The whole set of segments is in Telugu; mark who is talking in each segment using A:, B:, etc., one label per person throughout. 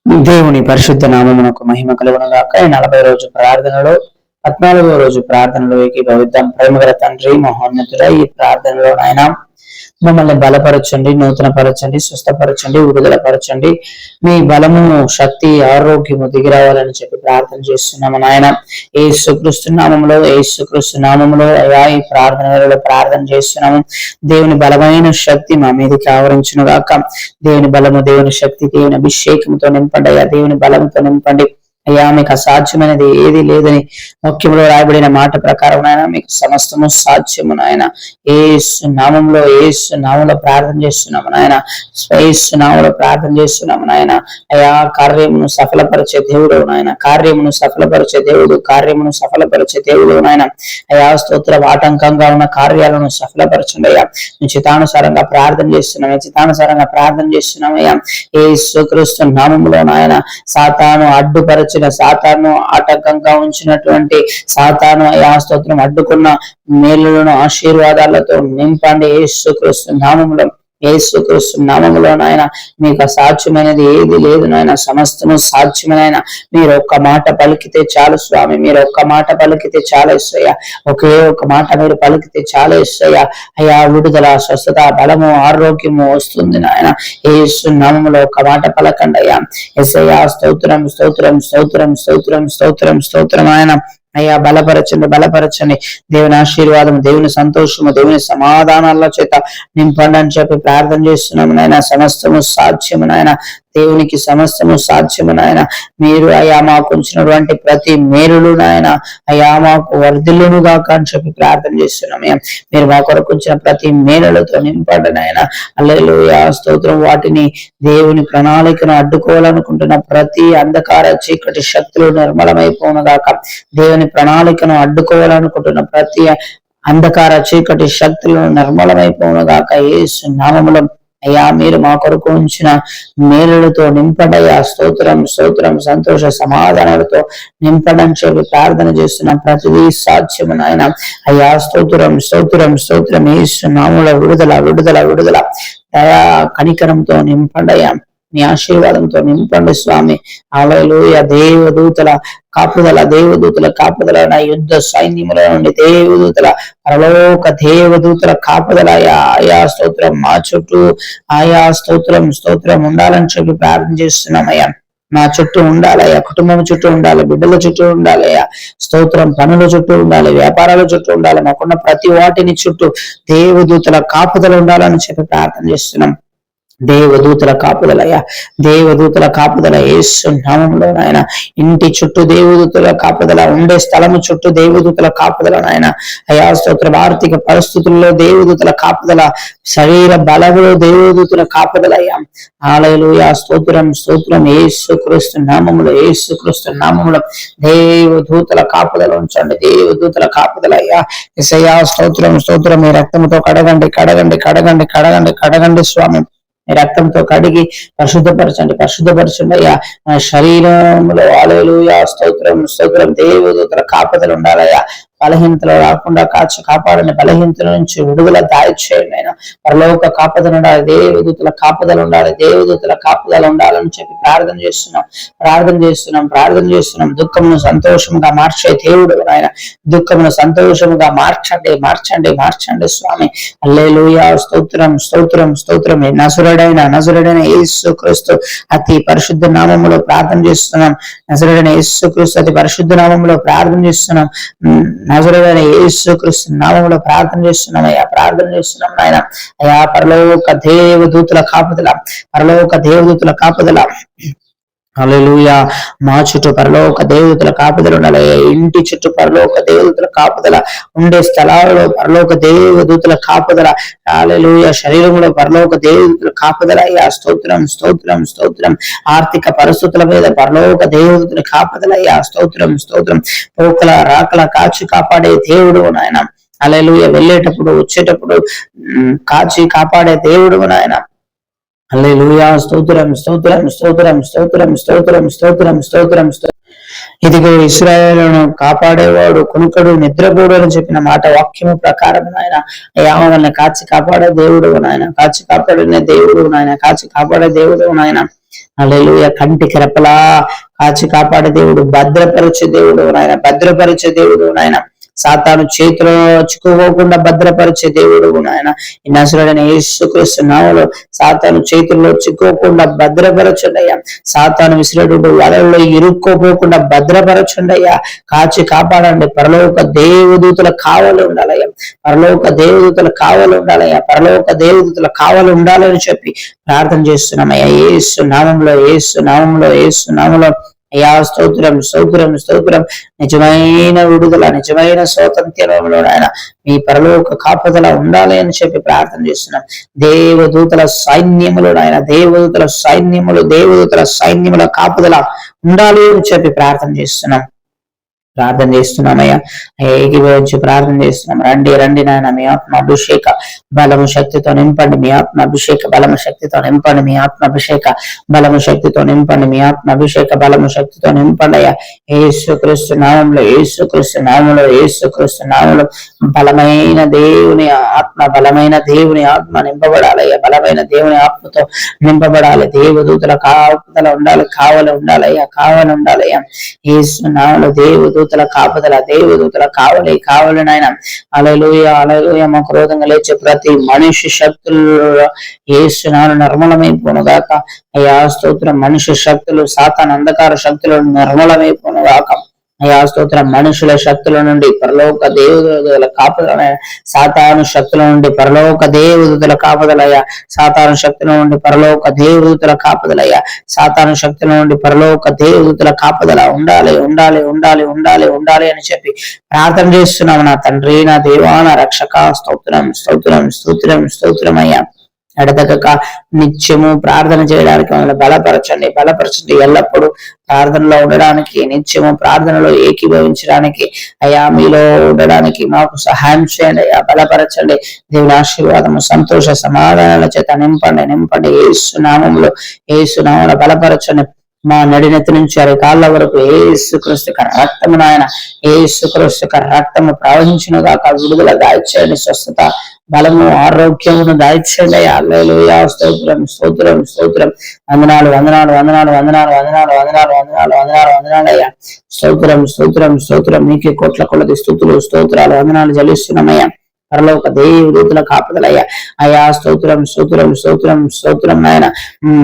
A: దేవుని పరిశుద్ధ నామమునకు మహిమ కలుగునుగాక. 40 రోజు ప్రార్థనలో 14వ రోజు ప్రార్థనలో ఏకీభవిద్దాం. ప్రేమగల తండ్రి, మహోన్నతుడ, ఈ ప్రార్థనలో నాయన మమ్మల్ని బలపరచండి, నూతన పరచండి, స్వస్థపరచండి, విడుదల పరచండి. మీ బలము, శక్తి, ఆరోగ్యము దిగిరావాలని చెప్పి ప్రార్థన చేస్తున్నాము నాయన. యేసుక్రీస్తు నామములో అయా ఈ ప్రార్థనలో ప్రార్థన చేస్తున్నాము. దేవుని బలమైన శక్తి మా మీదకి ఆవరించును గాక. దేవుని బలము, దేవుని శక్తి, దేవుని అభిషేకంతో నింపండి అయ్యా. దేవుని బలంతో నింపండి అయ్యా. మీకు అసాధ్యమైనది ఏది లేదని వాక్యంలో రాయబడిన మాట ప్రకారం నాయన మీకు సమస్తము సాధ్యము నాయన. యేసు నామంలో ప్రార్థన చేస్తున్నాము నాయన. యేసు నామంలో ప్రార్థన చేస్తున్నాము నాయన. అయా కార్యమును సఫలపరిచే దేవుడు నాయన. కార్యమును సఫలపరిచే దేవుడు నాయన. అయా స్తోత్రం. ఆటంకంగా ఉన్న కార్యాలను సఫలపరచండి అయ్యా. చిత్తానుసారంగా ప్రార్థన చేస్తున్నాం అయ్యా. యేసుక్రీస్తు నామములో నాయన సాతాను అడ్డుపరచిన, సాతాను ఆటంకంగా ఉంచినటువంటి, సాతాను అయా స్తోత్రం అడ్డుకున్న మేలులను ఆశీర్వాదాలతో నింపండి యేసుక్రీస్తు నామములో నాయన. మీకు అసాధ్యమైనది ఏది లేదు నాయన. సమస్తము సాధ్యమైన మీరు ఒక్క మాట పలికితే చాలు స్వామి. మీరు ఒక్క మాట పలికితే చాలా ఇస్తాయా. ఒకే ఒక మాట మీరు పలికితే చాలా ఇస్తాయా అయ్యా. విడుదల, స్వస్థత, బలము, ఆరోగ్యము వస్తుంది నాయన. యేసు నామములో ఒక్క మాట పలకండి అయ్యా. యేసయ్యా స్తోత్రం ఆయన. అయ్యా బలపరచండి. దేవుని ఆశీర్వాదం, దేవుని సంతోషము, దేవుని సమాధానాల చేత నింపండి అని చెప్పి ప్రార్థన చేస్తున్నాము నాయన. సమస్తము సాధ్యము నాయన. దేవునికి సమస్తము సాధ్యము నాయన. మీరు అయా మాకు ఉంచినటువంటి ప్రతి మేలులు నాయన అయా మాకు వర్ధిల్లును గాక అని చెప్పి ప్రార్థన చేస్తున్నాము. మీరు మా కొరకు ఉంచిన ప్రతి మేలులతో నింపండి నాయన. హల్లెలూయా స్తోత్రం. వాటిని దేవుని ప్రణాళికను అడ్డుకోవాలనుకుంటున్న ప్రతి అంధకార చీకటి శక్తులు నిర్మలమైపోను గాక. దేవుని ప్రణాళికను అడ్డుకోవాలనుకుంటున్న ప్రతి అంధకార చీకటి శక్తులను నిర్మలమైపోను గాక. యేసు నామములో అయ్యా మీరు మా కొరకు ఉంచిన మేలులతో నింపడయ్యా. స్తోత్రం. సంతోష సమాధానాలతో నింపడని చెప్పి ప్రార్థన చేస్తున్నాం. ప్రతిదీ సాధ్యము నాయన. అయ్యా స్తోత్రం. యేసు నామములో విడుదల దయా కనికరంతో నింపడయ్యా. మీ ఆశీర్వాదంతో నింపండి స్వామి. హల్లెలూయా. దేవదూతల కాపుదల నా యుద్ధ సైన్యముల నుండి పరలోక దేవదూతల కాపుదల ఆయా స్తోత్రం మా చుట్టూ ఆయా స్తోత్రం ఉండాలని చెప్పి ప్రార్థన చేస్తున్నామయ్యా. మా చుట్టూ ఉండాలయ్యా. కుటుంబం చుట్టూ ఉండాలి, బిడ్డల చుట్టూ ఉండాలయ్యా. స్తోత్రం. పనుల చుట్టూ ఉండాలి, వ్యాపారాల చుట్టూ ఉండాలి. మాకున్న ప్రతి వాటిని చుట్టూ దేవదూతల కాపుదల ఉండాలని చెప్పి ప్రార్థన చేస్తున్నాం. దేవదూతల కాపుదల యేసు నామములో నాయన. ఇంటి చుట్టూ దేవదూతల కాపుదల, ఉండే స్థలము చుట్టూ దేవదూతల కాపుదల నాయన. అయా స్తోత్రం. ఆర్థిక పరిస్థితుల్లో దేవదూతల కాపుదల, శరీర బలములో దేవదూతల కాపుదల అయ్యా. హల్లెలూయా. స్తోత్రం. యేసుక్రీస్తు నామములో దేవదూతల కాపుదల ఉంచండి. దేవదూతల కాపుదల అయ్యా. యేసయ్యా స్తోత్రం. మీ రక్తంతో కడగండి స్వామి. రక్తంతో కడిగి పరిశుద్ధపరచండి అయ్యా. శరీరంలో హల్లెలూయా స్తోత్రం. దేవదూతల కాపుదల ఉండాలయ్యా. బలహీనతలు రాకుండా కాపాడండి. బలహీనతల నుంచి విడుదల దాయిచేయండి ఆయన. పరలోక కాపుదల ఉండాలి, దేవదూతల కాపుదల ఉండాలని చెప్పి ప్రార్థన చేస్తున్నాం. దుఃఖమును సంతోషముగా మార్చే దేవుడు ఆయన. దుఃఖమును సంతోషముగా మార్చండి స్వామి. హల్లెలూయా. స్తోత్రం. నజరుడైన యేసుక్రీస్తు అతి పరిశుద్ధ నామములో ప్రార్థన చేస్తున్నాం. నజరుడైన యేసుక్రీస్తు అతి పరిశుద్ధ నామములో ప్రార్థన చేస్తున్నాం. నజరుడైన యేసుక్రీస్తు నామములో ప్రార్థన చేస్తున్నాం ఆయన. అయా పరలోక దేవదూతల కాపుదల హల్లెలూయా. మా చుట్టూ పరలోక దేవదూతల కాపుదల ఉండాలి. ఇంటి చుట్టూ పరలోక దేవదూతల కాపుదల, ఉండే స్థలాలలో పరలోక దేవదూతల కాపుదల. హల్లెలూయా. శరీరంలో పరలోక దేవదూతల కాపుదల అయ్యా. స్తోత్రం. ఆర్థిక పరిస్థితుల మీద పరలోక దేవదూతల కాపుదల అయ్యా. స్తోత్రం. పోకల రాకల కాచి కాపాడే దేవుడు నాయన. హల్లెలూయా. వెళ్ళేటప్పుడు వచ్చేటప్పుడు కాచి కాపాడే దేవుడు నాయన. హల్లెలూయా. స్తోత్రం. ఇదిగో ఇశ్రాయేలును కాపాడేవాడు కునుకడు, నిద్రపోడు అని చెప్పిన మాట వాక్యము ప్రకారం నాయన. అయ్యా మమ్మల్ని కాచి కాపాడే దేవుడు నాయన. కాచి కాపాడే దేవుడు నాయన. హల్లెలూయా. కంటికి రెప్పలా కాచి కాపాడే దేవుడు, భద్రపరిచే దేవుడు నాయన, భద్రపరిచే దేవుడు నాయన, సాతాను చేతిలో చిక్కుకోకుండా భద్రపరిచే దేవుడు నాయన. ఈ నజరేయుడైన యేసుక్రీస్తు నామములో సాతాను చేతుల్లో చిక్కుకోకుండా భద్రపరచండి అయ్యా. సాతాను విసిరేడు వలల్లో ఇరుక్కోపోకుండా భద్రపరచండి అయ్యా. కాచి కాపాడండి. పరలోక దేవదూతల కావలు ఉండాలయ్యా. పరలోక దేవదూతల కావలు ఉండాలయ్యా. పరలోక దేవదూతల కావలు ఉండాలని చెప్పి ప్రార్థన చేస్తున్నామయ్యా. యేసు నామములో, యేసు నామములో, యేసు నామములో అయ్యా. స్తోత్రం, స్తోత్రం, స్తోత్రం. నిజమైన విడుదల, నిజమైన స్వాతంత్ర్యంలో ఆయన మీ పరలోక కాపుదల ఉండాలి అని చెప్పి ప్రార్థన చేస్తున్నాం. దేవదూతల సైన్యములు ఆయన, దేవదూతల సైన్యములు, దేవదూతల సైన్యముల కాపుదల ఉండాలి అని చెప్పి ప్రార్థన చేస్తున్నామయ్యా. ఏకీభవించి ప్రార్థన చేస్తున్నాం. రండి రండి నాయన, మీ ఆత్మ అభిషేక బలము శక్తితో నింపండి. మీ ఆత్మ అభిషేక బలము శక్తితో నింపండి. మీ ఆత్మ అభిషేక బలము శక్తితో నింపండి. మీ ఆత్మ అభిషేక బలము శక్తితో నింపండి అయ్యా. యేసుక్రీస్తు నామములో, యేసుక్రీస్తు నామములో, యేసుక్రీస్తు నామములో బలమైన దేవుని ఆత్మ, బలమైన దేవుని ఆత్మ నింపబడాలయ్యా. బలమైన దేవుని ఆత్మతో నింపబడాలి. దేవదూతల కాపుదల ఉండాలి, కావలి ఉండాలయ్యా, కావలి ఉండాలయ్యా. యేసు నామములో దేవదూతల కాపుదల, దేవదూతల కావలి నాయన. హల్లెలూయా, హల్లెలూయా. మా క్రోధంగా లేచే ప్రతి మనిషి శక్తులు యేసు నామములో నిర్మూలమైపోనుగాక అయ్యా. స్తోత్రం. మనిషి శక్తులు, సాతాను అంధకార శక్తులు నిర్మూలమైపోనుగాక అయ్యా. స్తోత్రం. మనుషుల శక్తుల నుండి పరలోక దేవదూతల కాపుదల, సాతాను శక్తుల నుండి పరలోక దేవదూతల కాపుదలయ్యా. సాతాను శక్తుల నుండి పరలోక దేవదూతల కాపుదలయ్యా. సాతాను శక్తుల నుండి పరలోక దేవదూతల కాపుదల ఉండాలి, ఉండాలి, ఉండాలి, ఉండాలి, ఉండాలి అని చెప్పి ప్రార్థన చేస్తున్నాము. నా తండ్రి, నా దేవా, నా రక్షక, స్తోత్రం, స్తోత్రం, స్తోత్రం, స్తోత్రం అయ్యా. ఎడతెగక నిత్యము ప్రార్థన చేయడానికి మమ్మల్ని బలపరచండి, బలపరచండి. ఎల్లప్పుడూ ప్రార్థనలో ఉండడానికి, నిత్యము ప్రార్థనలో ఏకీభవించడానికి అయ్యా, మీలో ఉండడానికి మాకు సహాయం చేయండి అయ్యా. బలపరచండి. దేవుని ఆశీర్వాదము, సంతోష సమాధానాల చేత నింపండి, నింపండి. యేసు నామములో, యేసు నామములో బలపరచండి. మా నడినెత్తి నుంచి అరికాళ్ళ వరకు యేసుక్రీస్తు రక్తము నాయన, యేసుక్రీస్తు రక్తము ప్రవహించును గాక. విడుదల దాయిచేయండి, స్వస్థత, బలము, ఆరోగ్యమును దాయిచేయండి. హల్లెలూయా. స్తోత్రం, స్తోత్రం, స్తోత్రం. వందనాలు, వందనాలు, వందనాలు, వందనాలు, వందనాలు, వందనాలు, వందనాలు, వందనాలు, వందనాలు అయ్యా. స్తోత్రం, స్తోత్రం, స్తోత్రం. మీకే కోట్ల కొలది స్తుతులు, స్తోత్రాలు, వందనాలు చెల్లిస్తున్నామయ్యా. పరలోక దేవదూతల కాపుదలయ్యా అయ్యా. స్తోత్రం, స్తోత్రం, స్తోత్రం, స్తోత్రం నాయన.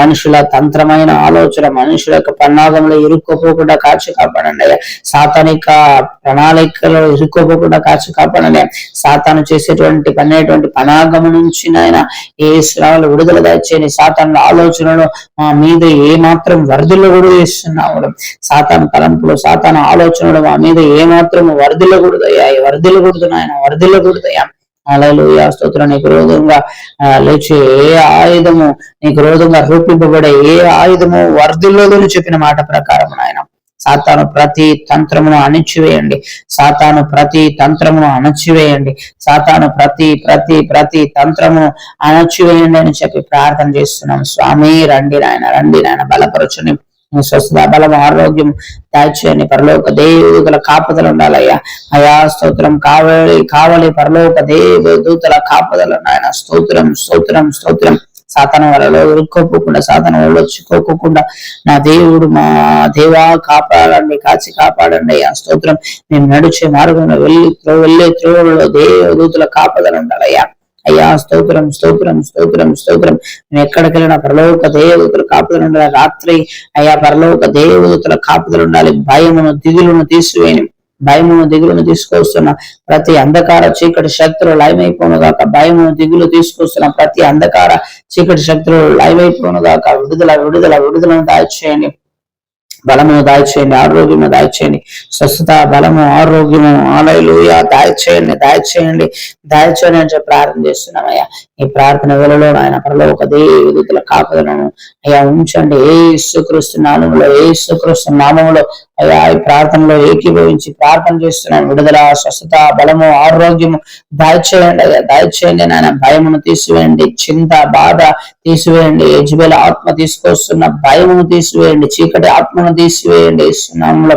A: మనుషుల తంత్రమైన ఆలోచన, మనుషుల యొక్క పన్నాగంలో ఇరుక్కోపోకుండా కాచి కాపాడండి అయ్యా. సాతానిక ప్రణాళికలో ఇరుక్కోపోకుండా కాచి కాపాడండి. సాతాను చేసేటువంటి పనాగము నుంచి నాయన యేసునామములో విడుదల దయచేయండి. సాతాను ఆలోచనలు మా మీద ఏ మాత్రం వర్ధిల్లకూడదు చేస్తున్నాము. సాతాను తలంపులు, సాతాను ఆలోచనలు మా మీద ఏ మాత్రం వర్ధిల్లకూడదు అయ్యా, వర్ధిల్లకూడదు నాయన, వర్ధిల్లకూడదయ్యా. హల్లెలూయా. స్తోత్రం. నీకు విరోధంగా లేచి ఏ ఆయుధము, నీకు విరోధంగా రూపింపబడే ఏ ఆయుధము వర్ధిల్లదు అని చెప్పిన మాట ప్రకారం నాయన సాతాను ప్రతి తంత్రమును అణిచివేయండి. సాతాను ప్రతి తంత్రమును అణచివేయండి. సాతాను ప్రతి ప్రతి ప్రతి తంత్రమును అణచివేయండి అని చెప్పి ప్రార్థన చేస్తున్నాం. స్వామి రండి నాయన, రండి నాయన, బలపరచుని. స్వస్థత, బలం, ఆరోగ్యం దాయిచేయండి. పరలోక దేవదూతల కాపుదల ఉండాలయ్యా. అయా. స్తోత్రం. కావలి పరలోక దేవదూతల కాపుదల నాయన. స్తోత్రం, స్తోత్రం, స్తోత్రం. సాతాను వలలో ఇరుక్కోపోకుండా, సాతాను వలలో చిక్కుకోకుండా నా దేవుడు, మా దేవా కాపాడండి, కాచి కాపాడండి అయ్యా. స్తోత్రం. మేము నడిచే మార్గంలో వెళ్ళే త్రోవలో దేవదూతల కాపుదల ఉండాలయ్యా. అయ్యా. స్తోత్రం, స్తోత్రం, స్తోత్రం, స్తోత్రం. నేను ఎక్కడికి వెళ్ళినా పరలోక దేవదూతల కాపుదలు ఉండాలి. రాత్రి అయ్యా పరలోక దేవదూతల కాపుదలు ఉండాలి. భయమును, దిగులును తీసివేయని, భయమును, దిగులును తీసుకొస్తున్న ప్రతి అంధకార చీకటి శక్తులు లయమైపోను గాక. భయమును, దిగులు తీసుకొస్తున్న ప్రతి అంధకార చీకటి శక్తులు లయమైపోను గాక. విడుదల, విడుదల, విడుదలను దాయిచేయండి. బలమును దాయిచేయండి, ఆరోగ్యము దాయిచేయండి. స్వస్థత, బలము, ఆరోగ్యము హల్లెలూయా దాయిచేయండి, దాయిచేయండి, దాయిచేయండి అని చెప్పి ప్రార్థన చేస్తున్నామయ్యా. ఈ ప్రార్థన వేళలో ఆయన పరలోక దేవదూతల కాపుదలను అయ్యా ఉంచండి. యేసుక్రీస్తు నామములో, యేసుక్రీస్తు నామములో అయ్యా ఈ ప్రార్థనలో ఏకీభవించి ప్రార్థన చేస్తున్నాను. విడుదల, స్వస్థత, బలము, ఆరోగ్యము దాయిచేయండి అయ్యా, దాయిచేయండి నాయన. భయమును తీసివేయండి, చింత, బాధ తీసివేయండి. యెజబెల్ ఆత్మ తీసుకొస్తున్న భయమును తీసివేయండి, చీకటి ఆత్మను తీసివేయండి. నామములో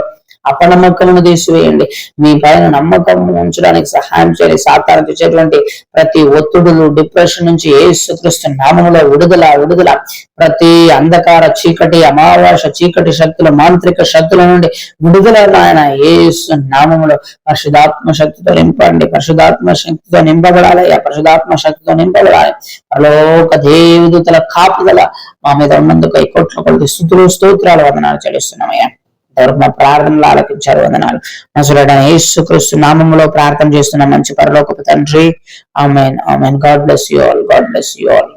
A: అపనమ్మకమును తీసివేయండి. మీ పైన నమ్మకం ఉంచడానికి సహాయం చేయాలి. సాతాను తెచ్చేటువంటి ప్రతి ఒత్తిడులు, డిప్రెషన్ నుంచి యేసుక్రీస్తు నామములో విడుదల విడుదల. ప్రతి అంధకార చీకటి, అమావాస చీకటి శక్తులు, మాంత్రిక శక్తుల నుండి విడుదల నాయన యేసు నామములో. పరిశుధాత్మ శక్తితో నింపండి, పరిశుధాత్మ శక్తితో నింపబడాలయ్యా, పరిశుధాత్మ శక్తితో నింపబడాలి. పరలోక దేవదూతల కాపుదల మా మీద ఉన్నందుకు ఈ కోట్ల కొలది స్తుతులు స్తోత్రాలు వందనాలు చెల్లిస్తున్నామయ్యా. మా ప్రార్థనలు ఆలకించారు, వందనాలు. నజరేయుడైన యేసుక్రీస్తు నామములో ప్రార్థన చేస్తున్న మంచి పరలోకపు తండ్రి. ఆమేన్, ఆమేన్. God bless you all, God bless you all.